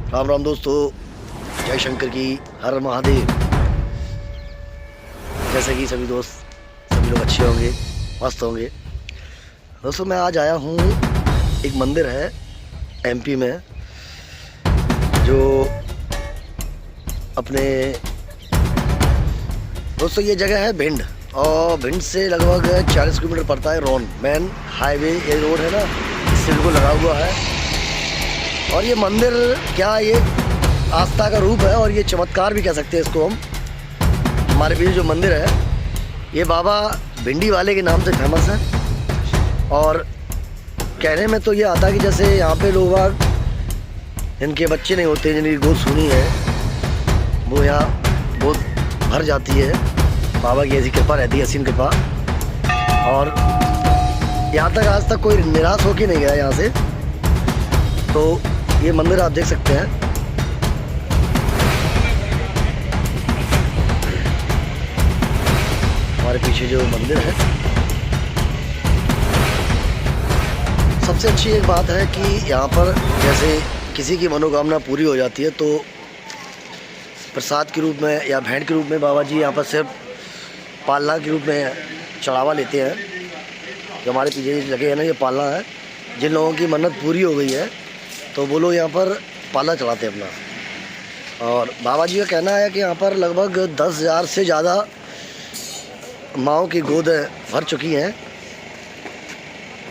राम राम दोस्तों, जय शंकर की, हर महादेव। जैसे कि सभी सभी लोग अच्छे होंगे, मस्त होंगे। दोस्तों मैं आज आया हूँ, एक मंदिर है एमपी में जो अपने दोस्तों ये जगह है भिंड, और भिंड से लगभग 40 किलोमीटर पड़ता है रोन। मेन हाईवे ये रोड है ना, इससे बिल्कुल लगा हुआ है। और ये मंदिर क्या, ये आस्था का रूप है और ये चमत्कार भी कह सकते हैं इसको हम। हमारे पीछे जो मंदिर है ये बाबा भिंडी वाले के नाम से फेमस है। और कहने में तो ये आता है कि जैसे यहाँ पे लोग जिनके बच्चे नहीं होते, जिनकी गोद सुनी है, वो यहाँ गोद भर जाती है। बाबा की ऐसी कृपा रहती है, असीम कृपा। और यहाँ तक आज तक कोई निराश होके नहीं गया यहाँ से। तो ये मंदिर आप देख सकते हैं। हमारे पीछे जो मंदिर है, सबसे अच्छी एक बात है कि यहाँ पर जैसे किसी की मनोकामना पूरी हो जाती है तो प्रसाद के रूप में या भेंट के रूप में बाबा जी यहाँ पर सिर्फ पालना के रूप में चढ़ावा लेते हैं। जो हमारे पीछे लगे हैं ना, ये पालना है। जिन लोगों की मन्नत पूरी हो गई है तो वो लोग यहाँ पर पाला चढ़ाते हैं अपना। और बाबा जी का कहना है कि यहाँ पर लगभग 10,000 से ज़्यादा माँओं की गोद भर चुकी हैं।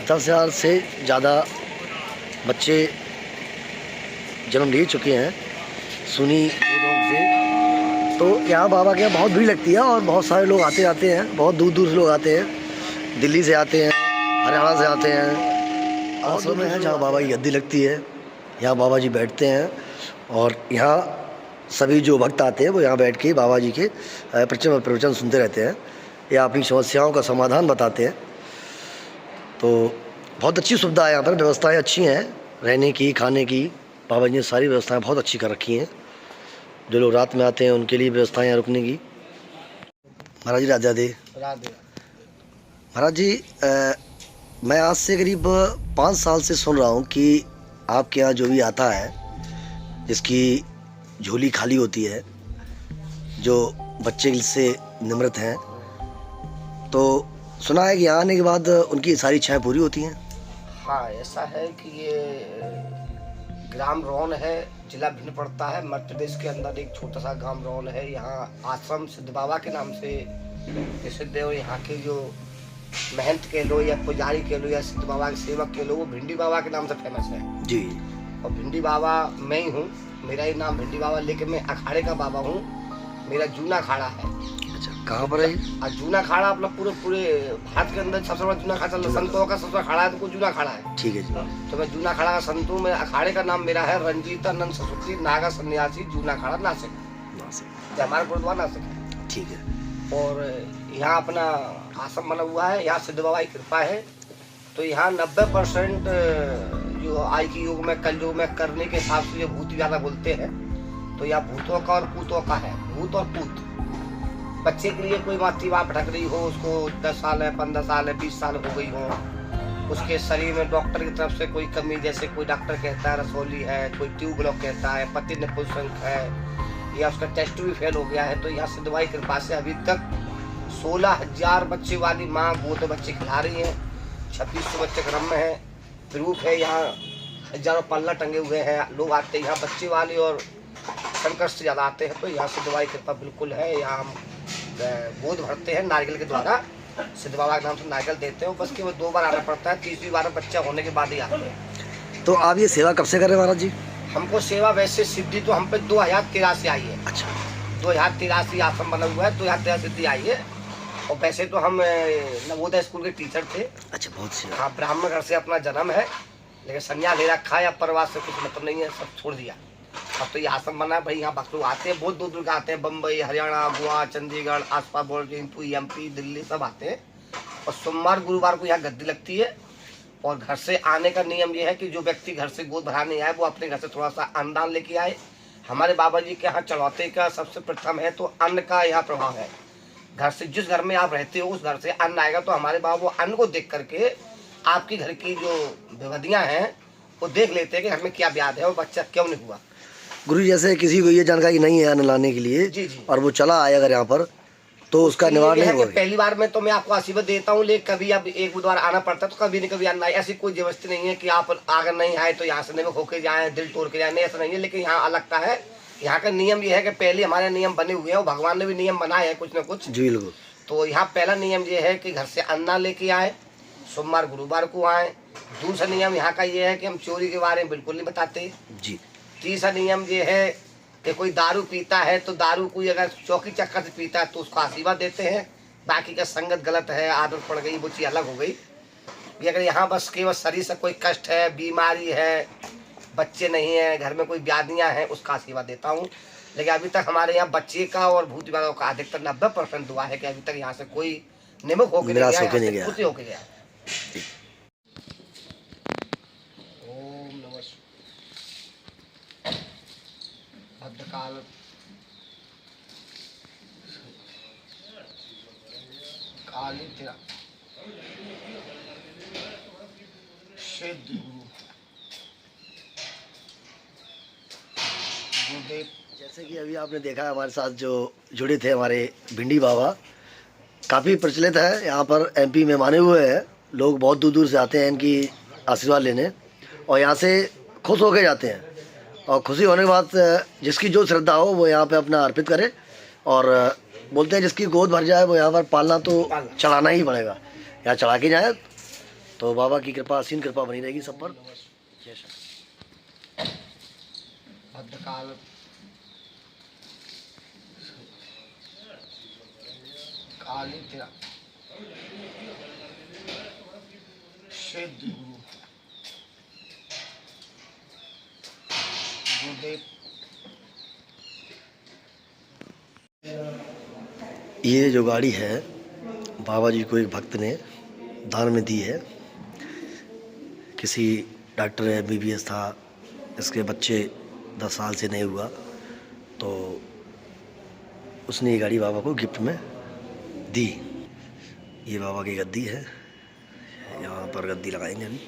10,000 से ज़्यादा बच्चे जन्म ले चुके हैं सुनी गोदों से। तो यहाँ बाबा के यहाँ बहुत भीड़ लगती है और बहुत सारे लोग आते जाते हैं। बहुत दूर दूर से लोग आते हैं, दिल्ली से आते हैं, हरियाणा से आते हैं। आसों में है जहाँ बाबा की गद्दी लगती है, यहाँ बाबा जी बैठते हैं। और यहाँ सभी जो भक्त आते हैं वो यहाँ बैठ के बाबा जी के प्रवचन सुनते रहते हैं या अपनी समस्याओं का समाधान बताते हैं। तो बहुत अच्छी सुविधा है यहाँ पर, व्यवस्थाएं अच्छी हैं रहने की, खाने की। बाबा जी ने सारी व्यवस्थाएं बहुत अच्छी कर रखी हैं। जो लोग रात में आते हैं उनके लिए व्यवस्थाएं यहाँ रुकने की। महाराज जी राधे राधे। महाराज जी मैं आज से करीब 5 साल से सुन रहा हूँ कि आपके यहाँ जो भी आता है, जिसकी झोली खाली होती है, जो बच्चे से निमृत हैं, तो सुना है कि यहाँ आने के बाद उनकी सारी इच्छाएं पूरी होती हैं। हाँ, ऐसा है कि ये ग्राम रौन है, जिला भिंड पड़ता है, मध्य प्रदेश के अंदर एक छोटा सा गांव रौन है। यहाँ आश्रम सिद्ध बाबा के नाम से प्रसिद्ध है। यहाँ के जो महंत के लो या पुजारी के लो या सिद्ध बाबा के सेवक के लो, वो भिंडी बाबा के नाम से फेमस है जी। और भिंडी बाबा मैं ही हूँ, मेरा ही नाम भिंडी बाबा, लेकिन मैं अखाड़े का बाबा हूँ। मेरा जूना खाड़ा है। अच्छा, कहाँ पर है? जूना खाड़ा अपना पूरे भारत के अंदर सबसे बड़ा जूना खाड़ा चल रहा है। संतों का सबसे बड़ा खाड़ा है तो कोई जूना खाड़ा है। ठीक है जी। तो मैं जूना खाड़ा का संतों में, अखाड़े का नाम मेरा है रंजीतानंद सरस्वती नागा सन्यासी, जूना खाड़ा, नासिक। हमारा गुरुद्वारा नासिक है। ठीक है। और यहाँ अपना आश्रम बना हुआ है। यहाँ सिद्ध बाबा की कृपा है। तो यहाँ 90% जो आज की युग में, कल युग में करने के हिसाब से जो भूत ज्यादा बोलते हैं, तो यहाँ भूतों का और पूतों का है। भूत और पूत। बच्चे के लिए कोई मातृ बाप भटक रही हो, उसको 10 साल है, 15 साल है, 20 साल हो गई हो, उसके शरीर में डॉक्टर की तरफ से कोई कमी, जैसे कोई डॉक्टर कहता है रसोली है, कोई ट्यूब ब्लॉक कहता है, पति नपुंसक है, या उसका टेस्ट भी फेल हो गया है, तो यहाँ सिद्ध बाबा की कृपा से अभी तक 16,000 बच्चे वाली माँ गोद बच्चे खिला रही हैं। 2600 बच्चे क्रम में है। प्रूफ है, यहाँ हजारों पल्ला टंगे हुए हैं। लोग आते हैं यहाँ बच्चे वाले और संकट से ज़्यादा आते हैं। तो यहाँ सिद्ध बाबा की कृपा बिल्कुल है। यहाँ हम गोद भरते हैं नारियल के द्वारा। सिद्ध बाबा के नाम से नारियल देते हैं। बस केवल 2 बार आना पड़ता है, 30वीं बार बच्चा होने के बाद ही आते हैं। तो आप ये सेवा कब से कर रहे हैं महाराज जी? हमको सेवा वैसे सिद्धि तो हम पे 2083 आई है। अच्छा, 2083 आश्रम बना हुआ है, 2083 सिद्धि आई है। और वैसे तो हम नवोदय स्कूल के टीचर थे। अच्छा, बहुत सी। हाँ, ब्राह्मण घर से अपना जन्म है, लेकिन संन्यास ले रखा है। अब परिवार से कुछ मतलब नहीं है, सब छोड़ दिया। अब तो ये आश्रम बना है भाई। यहाँ भक्त लोग आते हैं, बहुत दूर दूर के आते हैं। बम्बई, हरियाणा, गोवा, चंडीगढ़, आसपास बोर्ड, एमपी, दिल्ली सब आते हैं। और सोमवार गुरुवार को यहाँ गद्दी लगती है। और घर से आने का नियम ये है कि जो व्यक्ति घर से गोद भराने आए वो अपने घर से थोड़ा सा अन्नदान लेके आए। हमारे बाबा जी के यहाँ चढ़ौते का सबसे प्रथम है तो अन्न का यहाँ प्रभाव है। घर से जिस घर में आप रहते हो उस घर से अन्न आएगा, तो हमारे बाबा वो अन्न को देख करके आपकी घर की जो विवधियाँ हैं वो देख लेते हैं कि घर में क्या ब्याध है और बच्चा क्यों नहीं हुआ। गुरु जी जैसे किसी को ये जानकारी नहीं है अन्न लाने के लिए जी जी। और वो चला आए अगर यहाँ पर तो उसका निवारण नहीं होगा। पहली बार में तो मैं आपको आशीर्वाद देता हूँ, लेकिन कभी अब एक बुधवार आना पड़ता है तो कभी नहीं कभी आना है। ऐसी कोई जबरदस्ती नहीं है कि आप अगर नहीं आए तो यहाँ से नहीं होके जाए, दिल तोड़ के जाए, नहीं ऐसा नहीं है। लेकिन यहाँ अलग का है, यहाँ का नियम ये है कि पहले हमारे नियम बने हुए हैं और भगवान ने भी नियम बनाए हैं कुछ न कुछ। जी बिल्कुल। तो यहाँ पहला नियम ये है कि घर से अन्ना लेके आए, सोमवार गुरुवार को आए। दूसरा नियम यहाँ का ये है कि हम चोरी के बारे में बिल्कुल नहीं बताते जी। तीसरा नियम ये है कि कोई दारू पीता है तो दारू कोई अगर चौकी चक्कर से पीता है तो उसको आशीर्वाद देते हैं। बाकी का संगत गलत है, आदत पड़ गई, वो चीज़ अलग हो गई। ये अगर यहाँ बस केवल शरीर से कोई कष्ट है, बीमारी है, बच्चे नहीं है, घर में कोई व्याधियाँ हैं, उसका आशीर्वाद देता हूँ। लेकिन अभी तक हमारे यहाँ बच्चे का और भूत वालों का अधिकतर 90% हुआ है कि अभी तक यहाँ से कोई निमुख होकर नहीं गया, खुशी होकर गया। ओम नमः भद्रकाल काली तेरा सिद्ध गुरु गुरुदेव। जैसे कि अभी आपने देखा हमारे साथ जो जुड़े थे हमारे भिंडी बाबा, काफ़ी प्रचलित है यहाँ पर, एमपी में माने हुए हैं लोग, बहुत दूर दूर से आते हैं इनकी आशीर्वाद लेने और यहाँ से खुश होकर जाते हैं। और खुशी होने के बाद जिसकी जो श्रद्धा हो वो यहाँ पे अपना अर्पित करे और बोलते हैं जिसकी गोद भर जाए वो यहाँ पर पालना तो चढ़ाना ही पड़ेगा, यहाँ चढ़ा के जाए तो बाबा की कृपा, असीम कृपा बनी रहेगी सब पर। जय श्री भद्रकाल काली तेरा सिद्ध गुरु गुरुदेव। ये जो गाड़ी है बाबा जी को एक भक्त ने दान में दी है। किसी डॉक्टर MBBS था, इसके बच्चे 10 साल से नहीं हुआ तो उसने ये गाड़ी बाबा को गिफ्ट में दी। ये बाबा की गद्दी है, यहाँ पर गद्दी लगाएंगे अभी।